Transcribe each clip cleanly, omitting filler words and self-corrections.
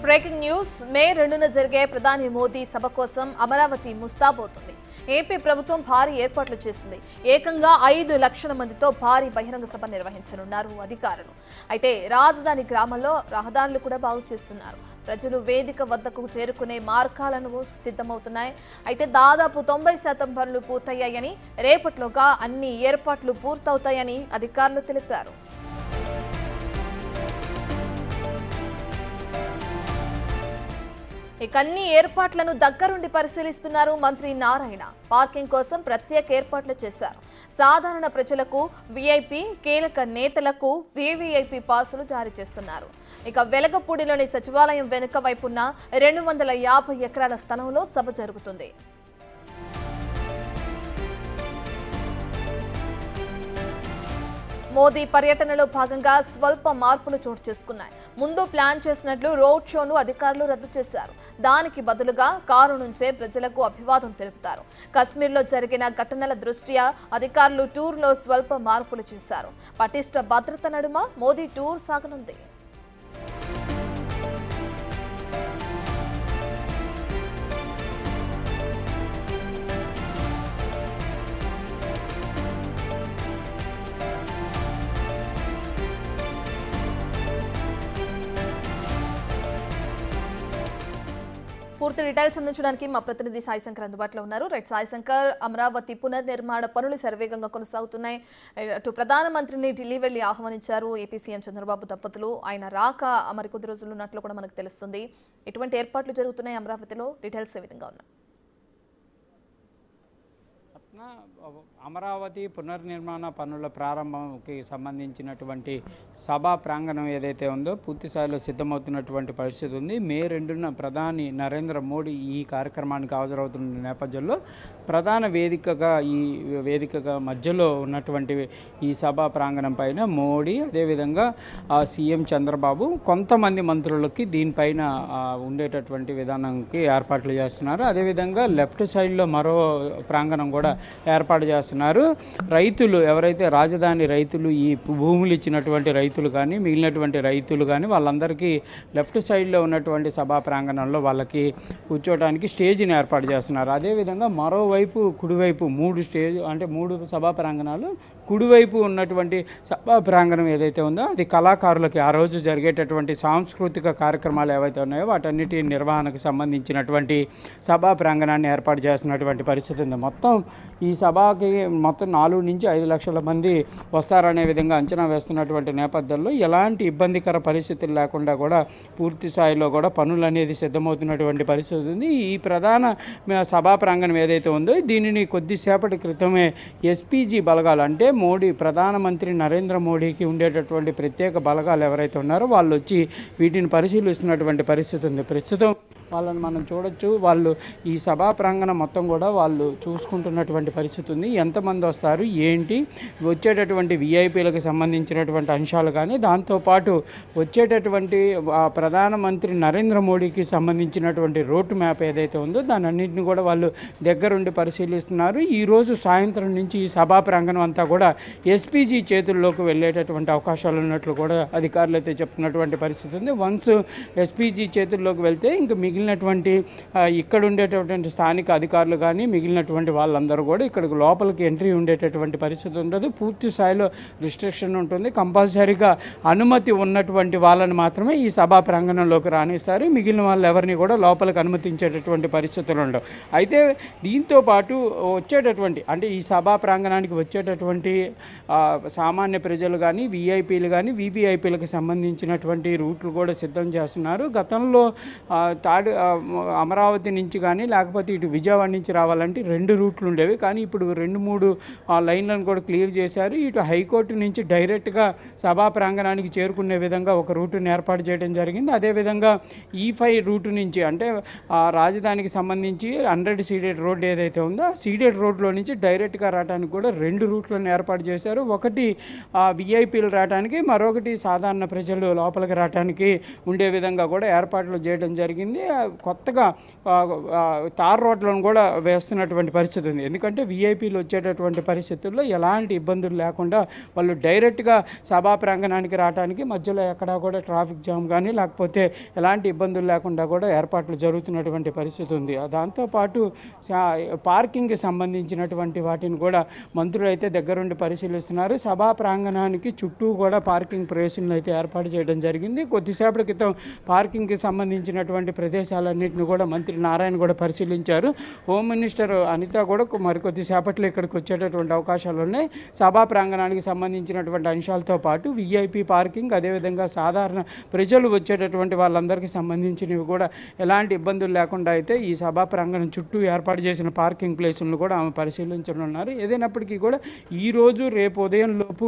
Breaking news మే 2న జరిగే ప్రధాని మోదీ సభ కోసం అమరావతి ముస్తాబవుతుంది. ఏపీ ప్రభుత్వం భారీ ఏర్పాట్లు చేసింది. ఏకంగా 5 లక్షల మందితో భారీ బహిరంగ సభ నిర్వహించనున్నారు అధికారులు. అయితే రాజధాని గ్రామంలో రహదారులు కూడా బాగు చేస్తున్నారు. ప్రజలు వేదిక వద్దకు చేరుకునే మార్గాలను సిద్ధమవుతున్నాయి. అయితే దాదాపు 90% పనులు పూర్తయ్యాయని, రేపట్లోగా అన్ని ఏర్పాట్లు పూర్తవుతాయని అధికారులు తెలిపారు. ఇక అన్ని ఏర్పాట్లను దగ్గరుండి పరిశీలిస్తున్నారు మంత్రి నారాయణ. పార్కింగ్ కోసం ప్రత్యేక ఏర్పాట్లు చేశారు. సాధారణ ప్రజలకు వీఐపీ, కీలక నేతలకు వీవీఐపీ పాసులు జారీ చేస్తున్నారు. ఇక వెలగపూడిలోని సచివాలయం వెనుక వైపున్న 250 ఎకరాల స్థలంలో సభ జరుగుతుంది. మోదీ పర్యటనలో భాగంగా స్వల్ప మార్పులు చోటు చేసుకున్నాయి. ముందు ప్లాన్ చేసినట్లు రోడ్ షోను అధికారులు రద్దు చేశారు. దానికి బదులుగా కారు నుంచే ప్రజలకు అభివాదం తెలుపుతారు. కశ్మీర్లో జరిగిన ఘటనల దృష్ట్యా అధికారులు టూర్లో స్వల్ప మార్పులు చేశారు. పటిష్ట భద్రత నడుమ మోదీ టూర్ సాగనుంది. పూర్తి డీటెయిల్స్ అందించడానికి మా ప్రతినిధి సాయి శంకర్ అందుబాటులో ఉన్నారు. రైట్ సాయి శంకర్, అమరావతి పునర్నిర్మాణ పనులు శరవేగంగా కొనసాగుతున్నాయి. అటు ప్రధానమంత్రిని ఢిల్లీ వెళ్లి ఆహ్వానించారు ఏపీ సీఎం చంద్రబాబు దంపతులు. ఆయన రాక మరికొద్ది రోజులు ఉన్నట్లు కూడా మనకు తెలుస్తుంది. ఎటువంటి ఏర్పాట్లు జరుగుతున్నాయి అమరావతిలో? డీటెయిల్స్ ఏ విధంగా ఉన్నాయి? అమరావతి పునర్నిర్మాణ పనుల ప్రారంభంకి సంబంధించినటువంటి సభా ప్రాంగణం ఏదైతే ఉందో పూర్తి స్థాయిలో సిద్ధమవుతున్నటువంటి పరిస్థితి ఉంది. మే 2న ప్రధాని నరేంద్ర మోడీ ఈ కార్యక్రమానికి హాజరవుతున్న నేపథ్యంలో ప్రధాన వేదికగా మధ్యలో ఉన్నటువంటి ఈ సభా ప్రాంగణం పైన మోడీ, అదేవిధంగా సీఎం చంద్రబాబు, కొంతమంది మంత్రులకి దీనిపైన ఉండేటటువంటి విధానానికి ఏర్పాట్లు చేస్తున్నారు. అదేవిధంగా లెఫ్ట్ సైడ్లో మరో ప్రాంగణం కూడా ఏర్పాటు చేస్తున్నారు. రైతులు ఎవరైతే రాజధాని రైతులు, ఈ భూములు ఇచ్చినటువంటి రైతులు కానీ, మిగిలినటువంటి రైతులు కానీ వాళ్ళందరికీ లెఫ్ట్ సైడ్లో ఉన్నటువంటి సభా ప్రాంగణంలో వాళ్ళకి కూర్చోవడానికి స్టేజ్ని ఏర్పాటు చేస్తున్నారు. అదేవిధంగా మరోవైపు కుడివైపు 3 సభా ప్రాంగణాలు, కుడివైపు ఉన్నటువంటి సభా ప్రాంగణం ఏదైతే ఉందో అది కళాకారులకి ఆ రోజు జరిగేటటువంటి సాంస్కృతిక కార్యక్రమాలు ఏవైతే ఉన్నాయో వాటన్నిటి నిర్వహణకు సంబంధించినటువంటి సభా ప్రాంగణాన్ని ఏర్పాటు చేస్తున్నటువంటి పరిస్థితి ఉంది. మొత్తం ఈ సభకి 4 నుంచి 5 లక్షల మంది వస్తారనే విధంగా అంచనా వేస్తున్నటువంటి నేపథ్యంలో ఎలాంటి ఇబ్బందికర పరిస్థితులు లేకుండా కూడా పూర్తి స్థాయిలో కూడా పనులు అనేది సిద్ధమవుతున్నటువంటి పరిస్థితి ఉంది. ఈ ప్రధాన సభా ప్రాంగణం ఏదైతే ఉందో దీనిని కొద్దిసేపటి క్రితమే ఎస్పీజీ బలగాలు, అంటే ప్రధానమంత్రి నరేంద్ర మోడీకి ఉండేటటువంటి ప్రత్యేక బలగాలు ఎవరైతే ఉన్నారో వాళ్ళు వచ్చి వీటిని పరిశీలిస్తున్నటువంటి పరిస్థితి ఉంది. ప్రస్తుతం వాళ్ళని మనం చూడొచ్చు. వాళ్ళు ఈ సభా ప్రాంగణం మొత్తం కూడా వాళ్ళు చూసుకుంటున్నటువంటి పరిస్థితి ఉంది. ఎంతమంది వస్తారు, ఏంటి, వచ్చేటటువంటి వీఐపీలకు సంబంధించినటువంటి అంశాలు కానీ, దాంతోపాటు వచ్చేటటువంటి ప్రధానమంత్రి నరేంద్ర మోడీకి సంబంధించినటువంటి రోడ్ మ్యాప్ ఏదైతే ఉందో దాని అన్నింటిని కూడా వాళ్ళు దగ్గరుండి పరిశీలిస్తున్నారు. ఈరోజు సాయంత్రం నుంచి ఈ సభా ప్రాంగణం అంతా కూడా ఎస్పీజీ చేతుల్లోకి వెళ్ళేటటువంటి అవకాశాలు ఉన్నట్లు కూడా అధికారులు అయితే చెప్తున్నటువంటి పరిస్థితి ఉంది. వన్స్ ఎస్పీజీ చేతుల్లోకి వెళ్తే ఇంకా మిగిలినటువంటి ఇక్కడ ఉండేటటువంటి స్థానిక అధికారులు కానీ మిగిలినటువంటి వాళ్ళందరూ కూడా ఇక్కడికి లోపలికి ఎంట్రీ ఉండేటటువంటి పరిస్థితి ఉండదు. పూర్తి స్థాయిలో రిస్ట్రిక్షన్ ఉంటుంది. కంపల్సరీగా అనుమతి ఉన్నటువంటి వాళ్ళని మాత్రమే ఈ సభా ప్రాంగణంలోకి రాణిస్తారు. మిగిలిన వాళ్ళు ఎవరిని కూడా లోపలికి అనుమతించేటటువంటి పరిస్థితులు ఉండవు. అయితే దీంతో పాటు వచ్చేటటువంటి, అంటే ఈ సభా ప్రాంగణానికి వచ్చేటటువంటి సామాన్య ప్రజలు కానీ, వీఐపీలు కానీ, వీవీఐపీలకు సంబంధించినటువంటి రూట్లు కూడా సిద్ధం చేస్తున్నారు. గతంలో అమరావతి నుంచి కానీ లేకపోతే ఇటు విజయవాడ నుంచి రావాలంటే 2 రూట్లు ఉండేవి. కానీ ఇప్పుడు 2-3 లైన్లను కూడా క్లియర్ చేశారు. ఇటు హైకోర్టు నుంచి డైరెక్ట్గా సభా ప్రాంగణానికి చేరుకునే విధంగా ఒక రూటుని ఏర్పాటు చేయడం జరిగింది. అదేవిధంగా E5 రూటు నుంచి, అంటే రాజధానికి సంబంధించి 100 సీడెడ్ రోడ్ ఏదైతే ఉందో ఆ సీడెడ్ రోడ్లో నుంచి డైరెక్ట్గా రావడానికి కూడా 2 రూట్లను ఏర్పాటు చేశారు. ఒకటి వీఐపీలు రావడానికి, మరొకటి సాధారణ ప్రజలు లోపలికి రావడానికి ఉండే విధంగా కూడా ఏర్పాట్లు చేయడం జరిగింది. కొత్తగా తార్ రోడ్లను కూడా వేస్తున్నటువంటి పరిస్థితి ఉంది. ఎందుకంటే వీఐపీలు వచ్చేటటువంటి పరిస్థితుల్లో ఎలాంటి ఇబ్బందులు లేకుండా వాళ్ళు డైరెక్ట్గా సభా ప్రాంగణానికి రావడానికి మధ్యలో ఎక్కడా కూడా ట్రాఫిక్ జామ్ కానీ లేకపోతే ఎలాంటి ఇబ్బందులు లేకుండా కూడా ఏర్పాట్లు జరుగుతున్నటువంటి పరిస్థితి ఉంది. దాంతోపాటు పార్కింగ్కి సంబంధించినటువంటి వాటిని కూడా మంత్రులు అయితే దగ్గరుండి పరిశీలిస్తున్నారు. సభా ప్రాంగణానికి చుట్టూ కూడా పార్కింగ్ ప్లేసులను అయితే ఏర్పాటు చేయడం జరిగింది. కొద్దిసేపటి క్రితం పార్కింగ్కి సంబంధించినటువంటి ప్రదేశాలన్నింటినీ కూడా మంత్రి నారాయణ కూడా పరిశీలించారు. హోమ్ మినిస్టర్ అనిత కూడా మరికొద్దిసేపట్లో ఇక్కడికి వచ్చేటటువంటి అవకాశాలు ఉన్నాయి. సభా ప్రాంగణానికి సంబంధించినటువంటి అంశాలతో పాటు వీఐపీ పార్కింగ్, అదేవిధంగా సాధారణ ప్రజలు వచ్చేటటువంటి వాళ్ళందరికీ సంబంధించినవి కూడా ఎలాంటి ఇబ్బందులు లేకుండా అయితే ఈ సభా ప్రాంగణం చుట్టూ ఏర్పాటు చేసిన పార్కింగ్ ప్లేసులను కూడా ఆమె పరిశీలించనున్నారు. ఏదైనప్పటికీ కూడా ఈరోజు రేపు ఉదయం లోపు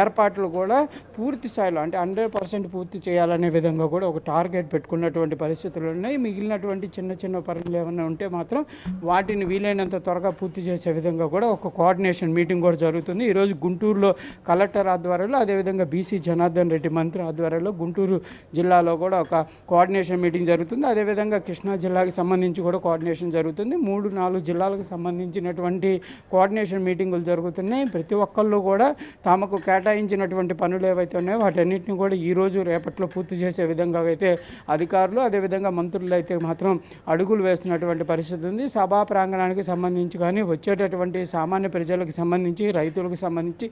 ఏర్పాట్లు కూడా పూర్తి స్థాయిలో అంటే 100% పూర్తి చేయాలనే విధంగా కూడా ఒక టార్గెట్ పెట్టుకున్నటువంటి పరిస్థితులు ఉన్నాయి. మిగిలినటువంటి చిన్న చిన్న పనులు ఏమైనా ఉంటే మాత్రం వాటిని వీలైనంత త్వరగా పూర్తి చేసే విధంగా కూడా ఒక కోఆర్డినేషన్ మీటింగ్ కూడా జరుగుతుంది. ఈరోజు గుంటూరులో కలెక్టర్ ఆధ్వర్యంలో, అదేవిధంగా బీసీ జనార్దన్ రెడ్డి మంత్రి ఆధ్వర్యంలో గుంటూరు జిల్లాలో కూడా ఒక కోఆర్డినేషన్ మీటింగ్ జరుగుతుంది. అదేవిధంగా కృష్ణా జిల్లాకి సంబంధించి కూడా కోఆర్డినేషన్ జరుగుతుంది. 3-4 జిల్లాలకు సంబంధించినటువంటి కోఆర్డినేషన్ మీటింగులు జరుగుతున్నాయి. ప్రతి ఒక్కళ్ళు కూడా తమకు కేటాయించినటువంటి పనులు ఏవైతే ఉన్నాయో వాటన్నిటిని కూడా ఈరోజు రేపట్లో పూర్తి చేసే విధంగా అయితే అధికారులు, అదేవిధంగా మంత్రులు అయితే మాత్రం అడుగులు వేస్తున్నటువంటి పరిస్థితి ఉంది. సభా ప్రాంగణానికి సంబంధించి కానీ వచ్చేటటువంటి సామాన్య ప్రజలకు సంబంధించి, రైతులకు సంబంధించి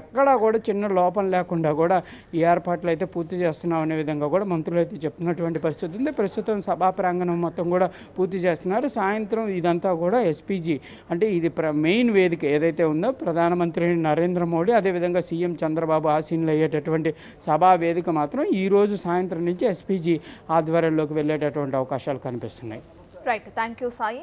ఎక్కడా కూడా చిన్న లోపం లేకుండా కూడా ఈ ఏర్పాట్లు అయితే పూర్తి చేస్తున్నాం అనే విధంగా కూడా మంత్రులు అయితే చెప్తున్నటువంటి పరిస్థితి ఉంది. ప్రస్తుతం సభా ప్రాంగణం మొత్తం కూడా పూర్తి చేస్తున్నారు. సాయంత్రం ఇదంతా కూడా ఎస్పీజీ అంటే ఇది మెయిన్ వేదిక ఏదైతే ఉందో ప్రధానమంత్రి నరేంద్ర మోడీ, అదేవిధంగా సీఎం చంద్రబాబు ఆసీనులు అయ్యేటటువంటి సభా వేదిక మాత్రం ఈరోజు సాయంత్రం నుంచి ఎస్పీజీ ఆధ్వర్యంలోకి వెళ్ళేటటువంటి అవకాశాలు కనిపిస్తున్నాయి. Right, thank you Sai.